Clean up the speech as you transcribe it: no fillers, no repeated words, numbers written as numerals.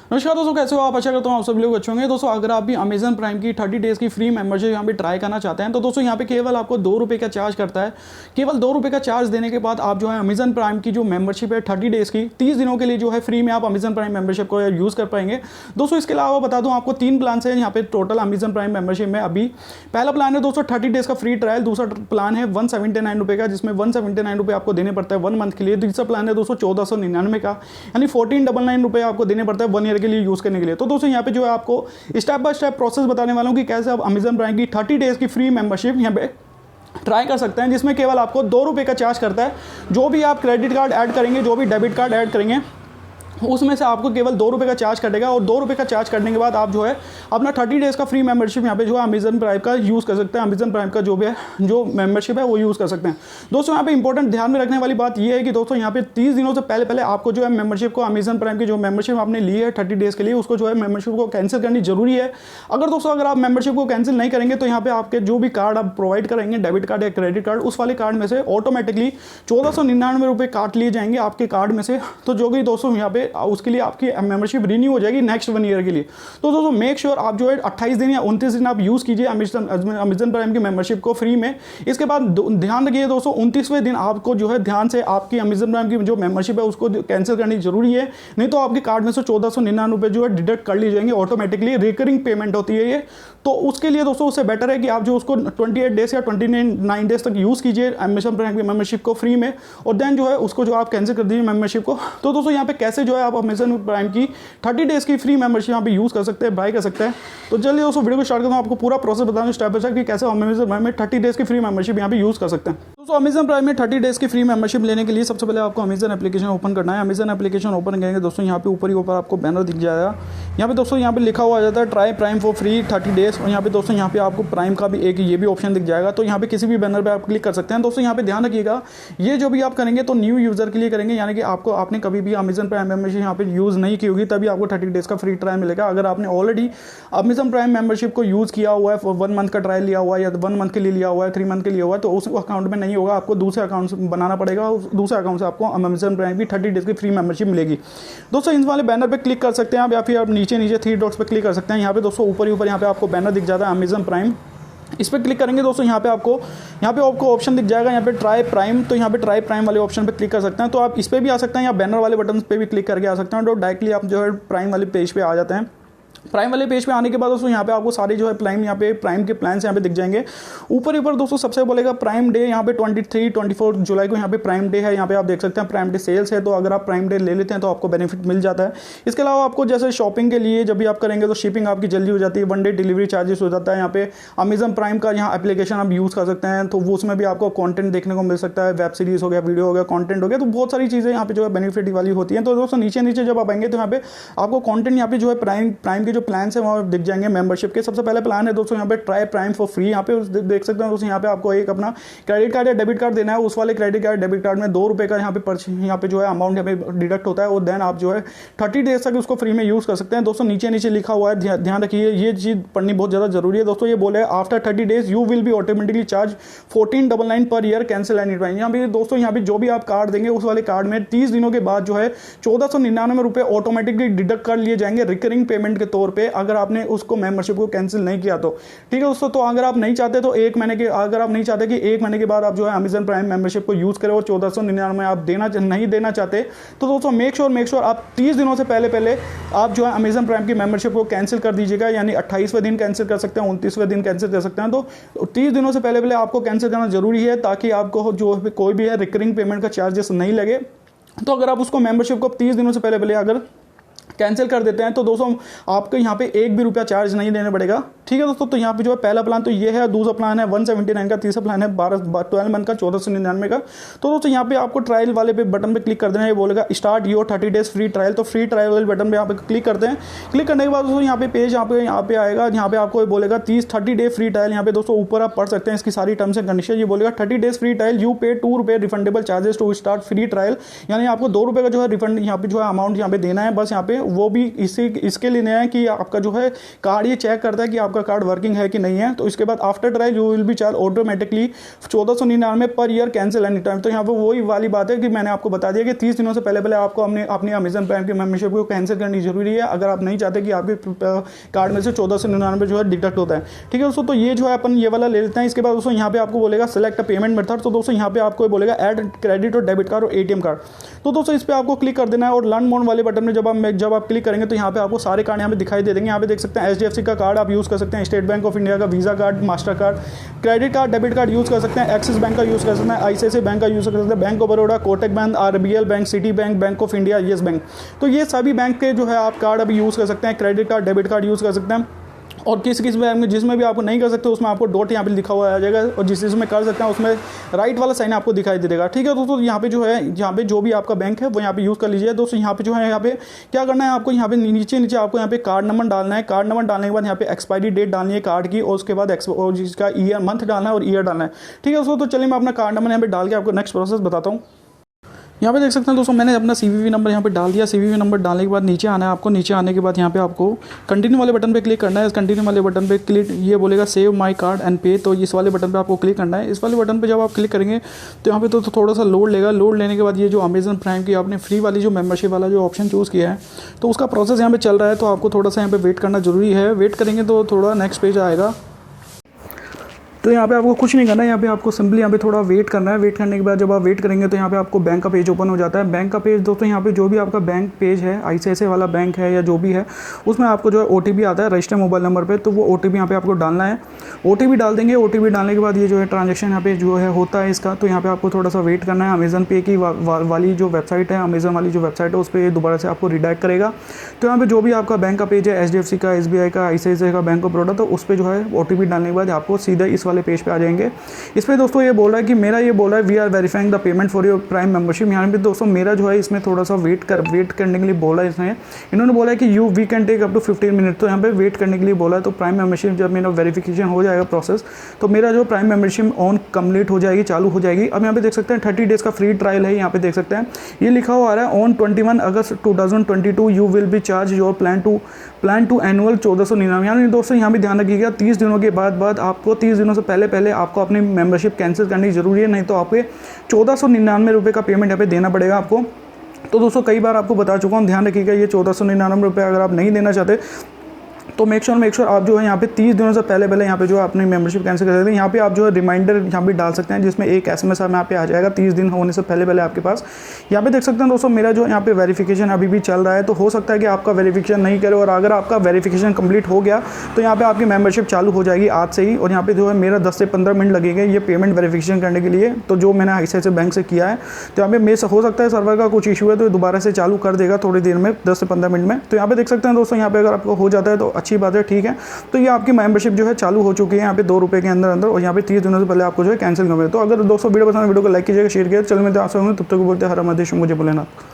नमस्कार दोस्तों, कैसे हो आप? आशा करता हूँ आप सभी लोग अच्छे होंगे। दोस्तों अगर आप भी अमेजन प्राइम की 30 डेज़ की फ्री मेंबरशिप यहाँ पे ट्राई करना चाहते हैं तो दोस्तों यहाँ पे केवल आपको 2 रुपये का चार्ज करता है। केवल 2 रुपये का चार्ज देने के बाद आप जो है अमेजन प्राइम की जो मेंबरशिप है 30 डेज़ की 30 दिनों के लिए जो है फ्री में आप अमेजन प्राइम मेंबरशिप को यूज़ कर पाएंगे। दोस्तों इसके अलावा बता दूँ आपको 3 प्लान है यहाँ पे टोटल अमेजन प्राइम मेंबरशिप में। अभी पहला प्लान है दोस्तों 30 डेज़ का फ्री ट्रायल। दूसरा प्लान है 179 रुपये का, जिसमें 179 रुपये आपको देने पड़ता है 1 मंथ के लिए। तीसरा प्लान है दोस्तों 1499 का, यानी 1499 रुपये आपको देने पड़ता है 1 ईयर के लिए यूज़ करने के लिए। तो दोस्तों यहाँ पे जो है आपको स्टेप बाय स्टेप प्रोसेस बताने वाला हूँ कि कैसे आप अमेजन प्राइम की 30 डेज़ की फ्री मेंबरशिप यहाँ पे ट्राई कर सकते हैं, जिसमें केवल आपको 2 रुपये का चार्ज करता है। जो भी आप क्रेडिट कार्ड ऐड करेंगे, जो भी डेबिट कार्ड ऐड करेंगे, उसमें से आपको केवल 2 रुपये का चार्ज कटेगा। और 2 रुपये का चार्ज करने के बाद आप जो है अपना 30 डेज़ का फ्री मेंबरशिप यहाँ पे जो है अमेजन प्राइम का यूज़ कर सकते हैं। अमेजन प्राइम का जो भी है जो मेंबरशिप है वो यूज़ कर सकते हैं। दोस्तों यहाँ पे इंपॉर्टेंट ध्यान में रखने वाली बात ये है कि दोस्तों यहाँ पे 30 दिनों से पहले आपको जो है मेंबरशिप को अमेजन प्राइम की जो मेंबरशिप आपने ली है 30 डेज़ के लिए, उसको जो है मेंबरशिप को कैंसिल करनी जरूरी है। अगर आप मेंबरशिप को कैंसिल नहीं करेंगे तो यहाँ पे आपके जो भी कार्ड आप प्रोवाइड करेंगे, डेबिट कार्ड या क्रेडिट कार्ड, उस वाले कार्ड में से ऑटोमेटिकली 1499 रुपये काट लिए जाएंगे आपके कार्ड में से। तो जो कि दोस्तों यहाँ पे उसके लिए आपकी मेंबरशिप रिन्यू हो जाएगी नेक्स्ट 1 ईयर के लिए। तो दोस्तों मेक श्योर आप जो है 28 दिन या 29 दिन आप यूज़ कीजिए अमेजन प्राइम की मेंबरशिप को फ्री में। इसके बाद ध्यान रखिए दोस्तों 29वें दिन आपको जो है ध्यान से आपकी अमेजन प्राइम की जो मेंबरशिप है उसको कैंसिल करनी जरूरी है, नहीं तो आपके कार्ड में से 1499 रुपये जो है डिडक्ट कर लिए जाएंगे ऑटोमेटिकली। रिकरिंग पेमेंट होती है ये, तो उसके लिए दोस्तों उससे बेटर है कि आप जो उसको 28 डेज या 29 डेज तक यूज़ कीजिए अमेजन प्राइम की मेंबरशिप को फ्री में, और देन जो है उसको जो आप कैंसिल कर दीजिए मेंबरशिप को। तो दोस्तों यहाँ पे कैसे जो है आप अमेजन प्राइम की 30 डेज़ की फ्री मेंबरशिप यहाँ पे यूज़ कर सकते हैं, बाय कर सकते हैं। तो चलिए दोस्तों वीडियो को स्टार्ट करता हूँ, आपको पूरा प्रोसेस बताऊँ स्टेप बाय स्टेप कि कैसे अमेजन प्राइम में 30 डेज़ की फ्री मेंबरशिप यहाँ पे यूज़ कर सकते हैं। दोस्तों अमेजन प्राइम में 30 डेज़ की फ्री मेंबरशिप लेने के लिए सबसे पहले आपको अमेजन एप्लीकेशन ओपन करना है। अमेजन एप्लीकेशन ओपन करेंगे दोस्तों यहाँ पे ऊपर ही ऊपर आपको बैनर दिख जाएगा। यहाँ पे दोस्तों यहाँ पे लिखा हुआ आ जाता है try prime for free 30 days, और यहाँ पे दोस्तों यहाँ पे आपको प्राइम का भी एक ये भी ऑप्शन दिख जाएगा। तो यहाँ पे किसी भी बैनर पे आप क्लिक कर सकते हैं। दोस्तों यहाँ पे ध्यान रखिएगा, ये जो भी आप करेंगे तो न्यू यूज़र के लिए करेंगे, यानी कि आपने कभी भी अमेजन प्राइम मेंबरशिप यहाँ पे यूज़ नहीं की होगी तभी आपको 30 डेज़ का फ्री ट्रायल मिलेगा। अगर आपने ऑलरेडी अमेजन प्राइम मेंबरशिप को यूज़ किया हुआ है, 1 मंथ का ट्रायल लिया हुआ है या 1 मंथ के लिए लिया हुआ है, 3 मंथ के लिए हुआ है, तो उस अकाउंट में नहीं होगा, आपको दूसरे अकाउंट से बनाना पड़ेगा। दूसरे अकाउंट से आपको अमेजन प्राइम की 30 डेज़ की फ्री मेंबरशिप मिलेगी। दोस्तों इन वाले बैनर पर क्लिक कर सकते हैं आप, या फिर आप नीचे 3 डॉट्स पर क्लिक कर सकते हैं। यहाँ पे दोस्तों ऊपर ही ऊपर यहाँ पे आपको बैनर दिख जाता है अमेजन प्राइम, इस पर क्लिक करेंगे दोस्तों यहाँ पे आपको ऑप्शन दिख जाएगा यहाँ पे ट्राई प्राइम। तो यहाँ पे ट्राई प्राइम वाले ऑप्शन पे क्लिक कर सकते हैं। तो आप इस पर भी आ सकते हैं या बैनर वाले बटन पे भी क्लिक करके आ सकते हैं। तो डायरेक्टली आप जो है प्राइम वाले पेज पे आ जाते हैं। प्राइम वाले पेज पे आने के बाद दोस्तों यहाँ पे आपको सारे जो है प्राइम के प्लान्स यहाँ पे दिख जाएंगे। ऊपर ऊपर दोस्तों सबसे बोलेगा प्राइम डे, यहाँ पे 23-24 जुलाई को यहाँ पे प्राइम डे है। यहाँ पे आप देख सकते हैं प्राइम डे सेल्स है, तो अगर आप प्राइम डे ले लेते हैं तो आपको बेनिफिट मिल जाता है। इसके अलावा आपको जैसे शॉपिंग के लिए जब भी आप करेंगे तो शिपिंग आपकी जल्दी हो जाती है, 1 डे डिलीवरी चार्जेस हो जाता है। यहाँ पे अमेजन प्राइम का यहाँ एप्लीकेशन आप यूज़ कर सकते हैं, तो वो उसमें भी आपको कॉन्टेंट देखने को मिल सकता है, वेब सीरीज हो गया, वीडियो हो गया, कॉन्टेंट हो गया, तो बहुत सारी चीज़ें यहाँ पे जो है बेनिफिट वाली होती हैं। तो दोस्तों नीचे जब आप आएंगे तो यहाँ पे आपको कॉन्टेंट यहाँ पे जो है प्राइम के जो प्लान है वहाँ दिख जाएंगे मेंबरशिप के। सबसे पहले प्लान है दोस्तों यहाँ पे ट्राई प्राइम फॉर फ्री। यहाँ पे देख सकते हैं दोस्तों यहाँ पे आपको एक अपना क्रेडिट कार्ड या डेबिट कार्ड देना है। उस वाले क्रेडिट कार्ड डेबिट कार्ड में 2 रुपये का यहाँ पे जो है अमाउंट यहाँ पे डिडक्ट होता है, और देन आप जो है 30 डेज तक उसको फ्री में यूज़ कर सकते हैं। दोस्तों नीचे लिखा हुआ है, ध्यान रखिए ये चीज़ पढ़नी बहुत ज़्यादा जरूरी है दोस्तों। ये बोले after 30 days you will be automatically charge 1499 per year cancel any time. यहाँ पे दोस्तों यहाँ पे जो भी आप कार्ड देंगे उस वाले कार्ड में 30 दिनों के बाद जो है 1499 रुपये ऑटोमेटिकली डिडक्ट कर लिए जाएंगे रिकरिंग पेमेंट के तौर पर, अगर आपने उसको मेंबरशिप को कैंसिल नहीं किया तो। ठीक है दोस्तों, तो अगर आप नहीं चाहते तो अगर आप नहीं चाहते कि 1 महीने के बाद आप जो है अमेजन प्राइम मेंबरशिप को यूज करें और 1499 आप नहीं देना चाहते, तो दोस्तों मेक श्योर आप 30 दिनों से पहले आप जो है अमेजन प्राइम की मेंबरशिप को कैंसिल कर दीजिएगा। यानी 28वें दिन कैंसिल कर सकते हैं, 29वें दिन कैंसिल कर सकते हैं। तो 30 दिनों से पहले आपको कैंसिल करना जरूरी है, ताकि आपको जो कोई भी है रिकरिंग पेमेंट का चार्जेस नहीं लगे। तो अगर आप उसको मेंबरशिप को 30 दिनों से पहले अगर कैंसिल कर देते हैं तो दोस्तों आपको यहाँ पे 1 भी रुपया चार्ज नहीं देना पड़ेगा। ठीक है दोस्तों, तो यहाँ पे जो है पहला प्लान तो ये है, दूसरा प्लान है 179 का, तीसरा प्लान है 12 मंथ का 1499 का। तो दोस्तों यहाँ पे आपको ट्रायल वाले पे बटन पे क्लिक कर देना है, ये बोलेगा start your 30 days free trial. तो फ्री ट्रायल वाले बटन पे यहाँ पे क्लिक करते हैं। क्लिक करने के बाद दोस्तों यहाँ पे पेज यहाँ पे आएगा, यहाँ पे आपको बोलेगा 30 डे फ्री ट्रायल। यहाँ पे दोस्तों ऊपर आप पढ़ सकते हैं इसकी सारी टर्म्स एंड कंडीशन। ये बोलेगा 30 days free trial, you pay 2 रुपये refundable charges to start free trial, यानी आपको 2 रुपये का जो है रिफंड यहाँ पे जो है अमाउंट यहाँ पे देना है बस। यहाँ पे वो भी इसके लिए है कि आपका जो है कार्ड ये चेक करता है कि आप आपका कार्ड वर्किंग है कि नहीं है। तो इसके बाद after trial you will be charge automatically 1499 per year cancel any time. तो यहाँ पर वही वाली बात है कि मैंने आपको बता दिया कि 30 दिनों से पहले आपको अपनी अमेजन प्राइम की मेंबरशिप को कैंसिल करनी जरूरी है, अगर आप नहीं चाहते कि आपके कार्ड में से 1499 जो है डिडक्ट होता है। ठीक है दोस्तों, तो ये जो है अपन ये वाला ले लेते हैं। इसके बाद दोस्तों यहाँ पे आपको बोलेगा सेलेक्ट पेमेंट मेथड। तो दोस्तों यहाँ पे आपको बोलेगा ऐड क्रेडिट और डेबिट कार्ड और एटीएम कार्ड। तो दोस्तों इस पर आपको क्लिक कर देना है और लर्न मोर वाले बटन में जब आप क्लिक करेंगे तो यहाँ पे आपको सारे कार्ड यहाँ पे दिखाई दे देंगे। यहाँ पे देख सकते हैं एचडीएफसी का कार्ड आप यूज़ कर सकते हैं, स्टेट बैंक ऑफ इंडिया का visa card, master card, credit card, debit card use कर सकते हैं, एक्सिस बैंक का यूज़ कर सकते हैं, आईसीआईसीआई बैंक का यूज़ कर सकते हैं, bank of Baroda, Kotak bank, RBL bank, city bank, bank of India, yes bank. तो ये सभी बैंक के जो है आप कार्ड अभी यूज़ कर सकते हैं, credit card, debit card use कर सकते हैं। और किस बैंक में जिसमें भी आपको नहीं कर सकते उसमें आपको डॉट यहाँ पे लिखा हुआ आ जाएगा, और जिसमें कर सकते हैं उसमें राइट वाला साइन आपको दिखाई दे देगा। ठीक है दोस्तों, यहाँ पे जो है यहाँ पे जो भी आपका बैंक है वो यहाँ पे यूज़ कर लीजिए। दोस्तों यहाँ पे जो है यहाँ पे क्या करना है आपको, यहाँ पे नीचे आपको यहाँ पे कार्ड नंबर डालना है। कार्ड नंबर डालने के बाद यहाँ पे एक्सपायरी डेट डालनी है कार्ड की, और उसके बाद जिसका ईयर मंथ डालना है और ईयर डालना है। ठीक है दोस्तों, तो चलिए मैं अपना कार्ड नंबर यहाँ पे डाल के आपको नेक्स्ट प्रोसेस बताता हूँ। यहाँ पे देख सकते हैं दोस्तों मैंने अपना सीवीवी नंबर यहाँ पे डाल दिया। सीवीवी नंबर डालने के बाद नीचे आना है आपको। नीचे आने के बाद यहाँ पे आपको कंटिन्यू वाले बटन पे क्लिक करना है। इस कंटिन्यू वाले बटन पे क्लिक, ये बोलेगा सेव माय कार्ड एंड पे, तो इस वाले बटन पे आपको क्लिक करना है। इस वाले बटन पे जब आप क्लिक करेंगे तो यहाँ पे तो थोड़ा सा लोड लेगा। लोड लेने के बाद ये जो अमेजन प्राइम की आपने फ्री वाली जो मेंबरशिप वाला जो ऑप्शन चूज़ किया है तो उसका प्रोसेस यहाँ पे चल रहा है, तो आपको थोड़ा सा यहाँ पे वेट करना जरूरी है। वेट करेंगे तो थोड़ा नेक्स्ट पेज आएगा। तो यहाँ पे आपको कुछ नहीं करना है, यहाँ पे आपको सिंपली यहाँ पे थोड़ा वेट करना है। वेट करने के बाद जब आप वेट करेंगे तो यहाँ पे आपको बैंक का पेज ओपन हो जाता है। बैंक का पेज दोस्तों यहाँ पे जो भी आपका बैंक पेज है, आईसीआईसीआई वाला बैंक है या जो भी है, उसमें आपको जो है ओटीपी आता है रजिस्टर मोबाइल नंबर पे, तो वो ओटीपी यहाँ पे आपको डालना है। ओटीपी डाल देंगे। ओटीपी डालने के बाद ये जो है ट्रांजेक्शन यहाँ पे जो है होता है इसका, तो यहाँ पे आपको थोड़ा सा वेट करना है। अमेजन पे की वाली जो वेबसाइट है, अमेजन वाली जो वेबसाइट है उस पर दोबारा से आपको रिडायरेक्ट करेगा। तो यहाँ पे जो भी आपका बैंक का पेज है, एचडीएफसी का, एसबीआई का, आईसीआईसीआई का, बैंक ऑफ बड़ौदा, तो उस पर जो है ओटीपी डालने के बाद आपको सीधे इस वाले पेज पे आ जाएंगे। इस पे दोस्तों ये बोल रहा है कि मेरा ये बोल रहा है we are verifying the payment for your prime membership. यहाँ पे दोस्तों मेरा जो है इसमें थोड़ा सा वेट करने के लिए बोला है इसने। इन्होंने बोला है कि we can take up to 15 minute, तो यहाँ पे वेट करने के लिए बोला है। तो प्राइम मेंबरशिप जब मेरा वेरिफिकेशन हो जाएगा प्रोसेस, तो मेरा जो प्राइम मेंबरशिप ऑन कंप्लीट हो जाएगी, चालू हो जाएगी। अब यहाँ पे देख सकते हैं 30 डेज़ का फ्री ट्रायल है। यहाँ पे देख सकते हैं ये लिखा हुआ आ रहा है on 21 August 2022 you will be charge your plan to annual 1499। यानी दोस्तों यहाँ भी ध्यान रखिएगा 30 दिनों के बाद आपको 30 दिनों से पहले आपको अपनी मेंबरशिप कैंसिल करनी जरूरी है, नहीं तो आपके 1499 रुपये का पेमेंट यहाँ पे देना पड़ेगा आपको। तो दोस्तों कई बार आपको बता चुका हूँ, ध्यान रखिएगा ये 1499 रुपये अगर आप नहीं देना चाहते तो मेक श्योर आप जो है यहाँ पे 30 दिनों से पहले यहाँ पे जो है अपनी मेंबरशिप कैंसिल कर सकते हैं। यहाँ पे आप जो है रिमाइंडर यहाँ पे डाल सकते हैं, जिसमें एक एसएमएस यहाँ पे आ जाएगा 30 दिन होने से पहले आपके पास। यहाँ पे देख सकते हैं दोस्तों मेरा जो यहाँ पे वेरिफिकेशन अभी भी चल रहा है, तो हो सकता है कि आपका वेरिफिकेशन नहीं करे, और अगर आपका वेरिफिकेशन कंप्लीट हो गया तो यहाँ पे आपकी मेंबरशिप चालू हो जाएगी आज से ही। और यहाँ पे जो है मेरा 10 से 15 मिनट लगेंगे ये पेमेंट वेरिफिकेशन करने के लिए, तो जो मैंने आईसीआईसीआई बैंक से किया है। तो यहाँ पे हो सकता है सर्वर का कुछ इशू है तो दोबारा से चालू कर देगा थोड़ी देर में, 10 से 15 मिनट में। तो यहाँ पे देख सकते हैं दोस्तों, यहाँ पे अगर आपको हो जाता है तो अच्छी बात है, ठीक है। तो ये आपकी मेंबरशिप जो है चालू हो चुकी है यहाँ पे 2 रुपये के अंदर, और यहाँ पे 30 दिनों से पहले आपको जो है कैंसिल करना है। तो अगर दोस्तों वीडियो पसंद है वीडियो को लाइक कीजिएगा, शेयर कीजिएगा। चलो मैं आपसे तब तक बोलते हैं हर हमारे देश मुझे बोलेनाथ।